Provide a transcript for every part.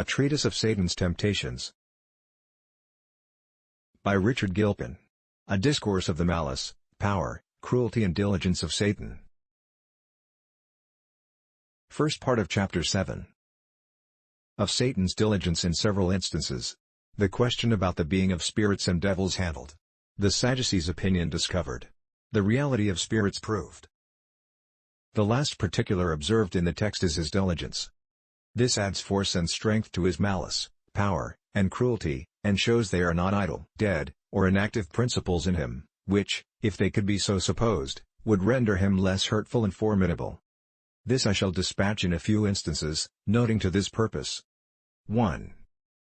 A Treatise of Satan's Temptations. By Richard Gilpin. A Discourse of the Malice, Power, Cruelty and Diligence of Satan. First part of Chapter 7. Of Satan's diligence in several instances. The question about the being of spirits and devils handled. The Sadducees' opinion discovered. The reality of spirits proved. The last particular observed in the text is his diligence. This adds force and strength to his malice, power, and cruelty, and shows they are not idle, dead, or inactive principles in him, which, if they could be so supposed, would render him less hurtful and formidable. This I shall dispatch in a few instances, noting to this purpose. 1.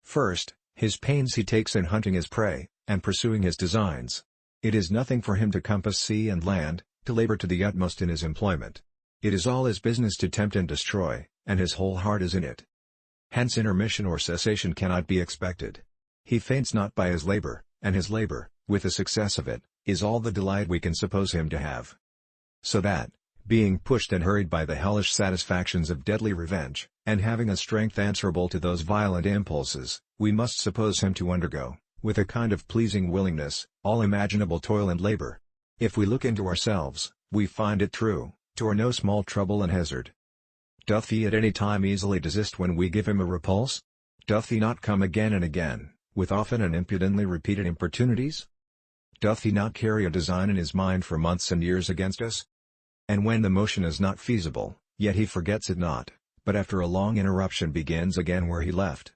First, his pains he takes in hunting his prey, and pursuing his designs. It is nothing for him to compass sea and land, to labor to the utmost in his employment. It is all his business to tempt and destroy, and his whole heart is in it. Hence intermission or cessation cannot be expected. He faints not by his labor, and his labor, with the success of it, is all the delight we can suppose him to have. So that, being pushed and hurried by the hellish satisfactions of deadly revenge, and having a strength answerable to those violent impulses, we must suppose him to undergo, with a kind of pleasing willingness, all imaginable toil and labor. If we look into ourselves, we find it true, to our no small trouble and hazard. Doth he at any time easily desist when we give him a repulse? Doth he not come again and again, with often and impudently repeated importunities? Doth he not carry a design in his mind for months and years against us? And when the motion is not feasible, yet he forgets it not, but after a long interruption begins again where he left.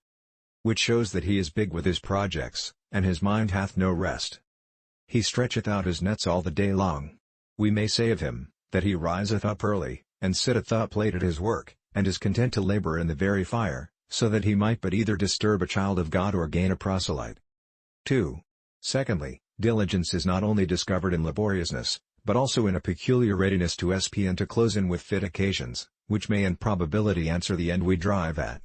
Which shows that he is big with his projects, and his mind hath no rest. He stretcheth out his nets all the day long. We may say of him, that he riseth up early, and sitteth up late at his work, and is content to labor in the very fire, so that he might but either disturb a child of God or gain a proselyte. 2. Secondly, diligence is not only discovered in laboriousness, but also in a peculiar readiness to spend and to close in with fit occasions, which may in probability answer the end we drive at.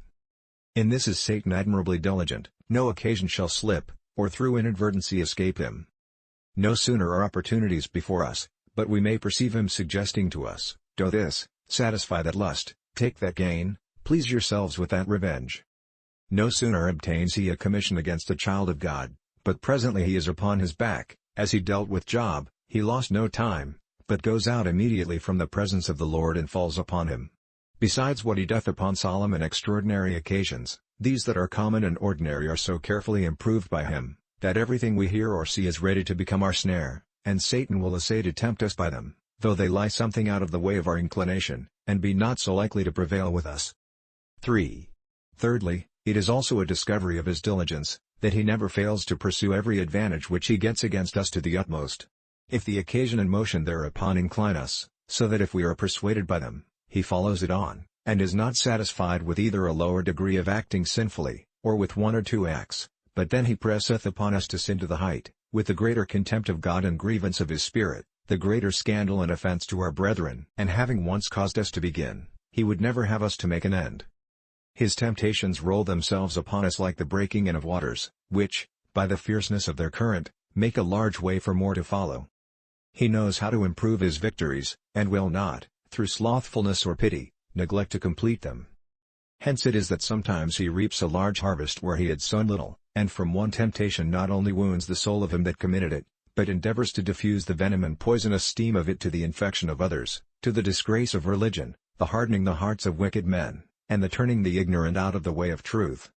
In this is Satan admirably diligent, no occasion shall slip, or through inadvertency escape him. No sooner are opportunities before us, but we may perceive him suggesting to us, do this, satisfy that lust, take that gain, please yourselves with that revenge. No sooner obtains he a commission against a child of God, but presently he is upon his back. As he dealt with Job, he lost no time, but goes out immediately from the presence of the Lord and falls upon him. Besides what he doth upon solemn and extraordinary occasions, these that are common and ordinary are so carefully improved by him, that everything we hear or see is ready to become our snare, and Satan will essay to tempt us by them, though they lie something out of the way of our inclination, and be not so likely to prevail with us. 3. Thirdly, it is also a discovery of his diligence, that he never fails to pursue every advantage which he gets against us to the utmost. If the occasion and motion thereupon incline us, so that if we are persuaded by them, he follows it on, and is not satisfied with either a lower degree of acting sinfully, or with one or two acts, but then he presseth upon us to sin to the height, with the greater contempt of God and grievance of his Spirit, the greater scandal and offense to our brethren. And having once caused us to begin, he would never have us to make an end. His temptations roll themselves upon us like the breaking in of waters, which, by the fierceness of their current, make a large way for more to follow. He knows how to improve his victories, and will not, through slothfulness or pity, neglect to complete them. Hence it is that sometimes he reaps a large harvest where he had sown little, and from one temptation not only wounds the soul of him that committed it, but endeavors to diffuse the venom and poisonous steam of it to the infection of others, to the disgrace of religion, the hardening the hearts of wicked men, and the turning the ignorant out of the way of truth.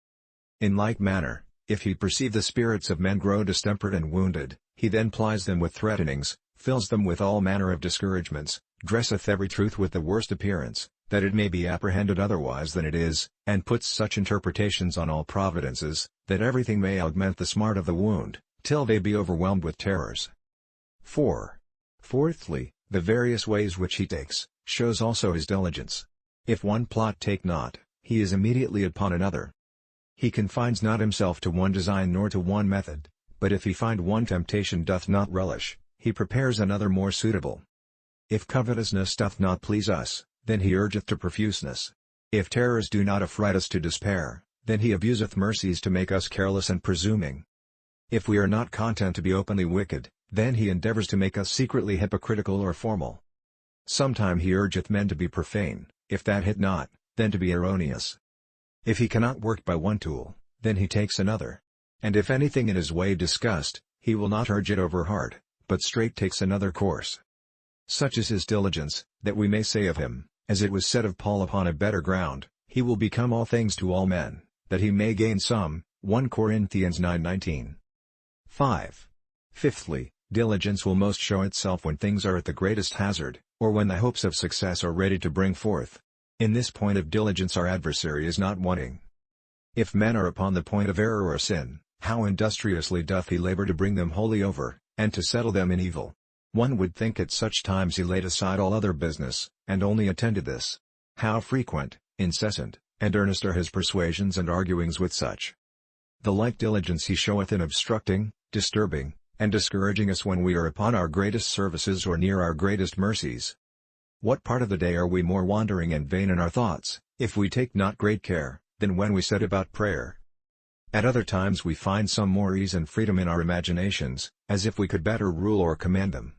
In like manner, if he perceive the spirits of men grow distempered and wounded, he then plies them with threatenings, fills them with all manner of discouragements, dresseth every truth with the worst appearance, that it may be apprehended otherwise than it is, and puts such interpretations on all providences, that everything may augment the smart of the wound, till they be overwhelmed with terrors. 4. Fourthly, the various ways which he takes, shows also his diligence. If one plot take not, he is immediately upon another. He confines not himself to one design nor to one method, but if he find one temptation doth not relish, he prepares another more suitable. If covetousness doth not please us, then he urgeth to profuseness. If terrors do not affright us to despair, then he abuseth mercies to make us careless and presuming. If we are not content to be openly wicked, then he endeavors to make us secretly hypocritical or formal. Sometime he urgeth men to be profane, if that hit not, then to be erroneous. If he cannot work by one tool, then he takes another. And if anything in his way disgust, he will not urge it over hard, but straight takes another course. Such is his diligence, that we may say of him, as it was said of Paul upon a better ground, he will become all things to all men, that he may gain some. 1 Corinthians 9:19. 5. Fifthly, diligence will most show itself when things are at the greatest hazard, or when the hopes of success are ready to bring forth. In this point of diligence our adversary is not wanting. If men are upon the point of error or sin, how industriously doth he labor to bring them wholly over, and to settle them in evil. One would think at such times he laid aside all other business, and only attended this. How frequent, incessant, and earnest are his persuasions and arguings with such. The like diligence he showeth in obstructing, disturbing, and discouraging us when we are upon our greatest services or near our greatest mercies. What part of the day are we more wandering and vain in our thoughts, if we take not great care, than when we set about prayer? At other times we find some more ease and freedom in our imaginations, as if we could better rule or command them.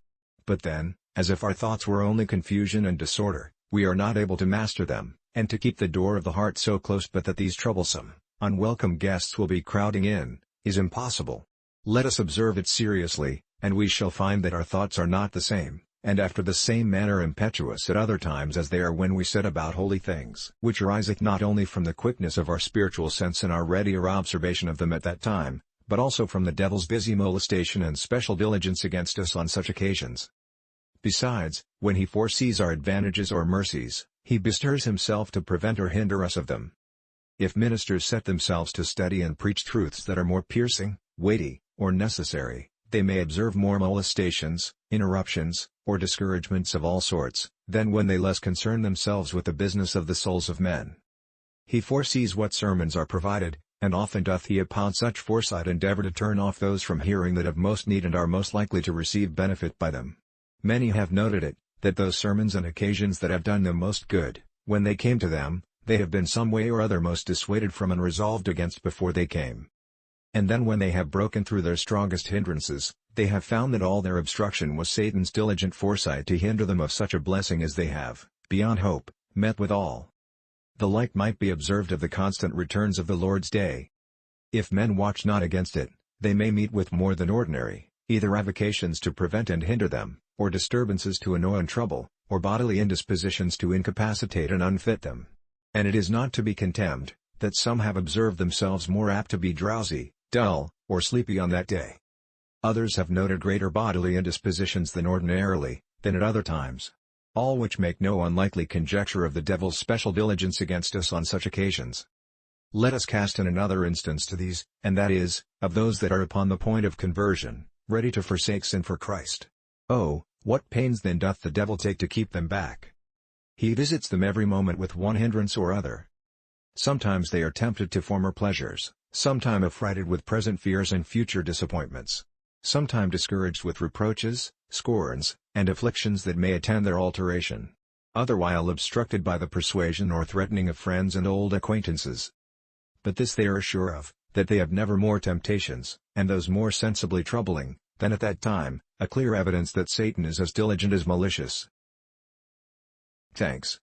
But then, as if our thoughts were only confusion and disorder, we are not able to master them, and to keep the door of the heart so close but that these troublesome, unwelcome guests will be crowding in, is impossible. Let us observe it seriously, and we shall find that our thoughts are not the same, and after the same manner impetuous at other times as they are when we set about holy things, which ariseth not only from the quickness of our spiritual sense and our readier observation of them at that time, but also from the devil's busy molestation and special diligence against us on such occasions. Besides, when he foresees our advantages or mercies, he bestirs himself to prevent or hinder us of them. If ministers set themselves to study and preach truths that are more piercing, weighty, or necessary, they may observe more molestations, interruptions, or discouragements of all sorts, than when they less concern themselves with the business of the souls of men. He foresees what sermons are provided, and often doth he upon such foresight endeavor to turn off those from hearing that have most need and are most likely to receive benefit by them. Many have noted it, that those sermons and occasions that have done them most good, when they came to them, they have been some way or other most dissuaded from and resolved against before they came. And then when they have broken through their strongest hindrances, they have found that all their obstruction was Satan's diligent foresight to hinder them of such a blessing as they have, beyond hope, met withal. The like might be observed of the constant returns of the Lord's day. If men watch not against it, they may meet with more than ordinary, either avocations to prevent and hinder them, or disturbances to annoy and trouble, or bodily indispositions to incapacitate and unfit them. And it is not to be contemned, that some have observed themselves more apt to be drowsy, dull, or sleepy on that day. Others have noted greater bodily indispositions than ordinarily, than at other times. All which make no unlikely conjecture of the devil's special diligence against us on such occasions. Let us cast in another instance to these, and that is, of those that are upon the point of conversion, ready to forsake sin for Christ. Oh, what pains then doth the devil take to keep them back! He visits them every moment with one hindrance or other. Sometimes they are tempted to former pleasures, sometime affrighted with present fears and future disappointments, sometime discouraged with reproaches, scorns, and afflictions that may attend their alteration, other while obstructed by the persuasion or threatening of friends and old acquaintances. But this they are sure of, that they have never more temptations, and those more sensibly troubling, than at that time, a clear evidence that Satan is as diligent as malicious. Thanks.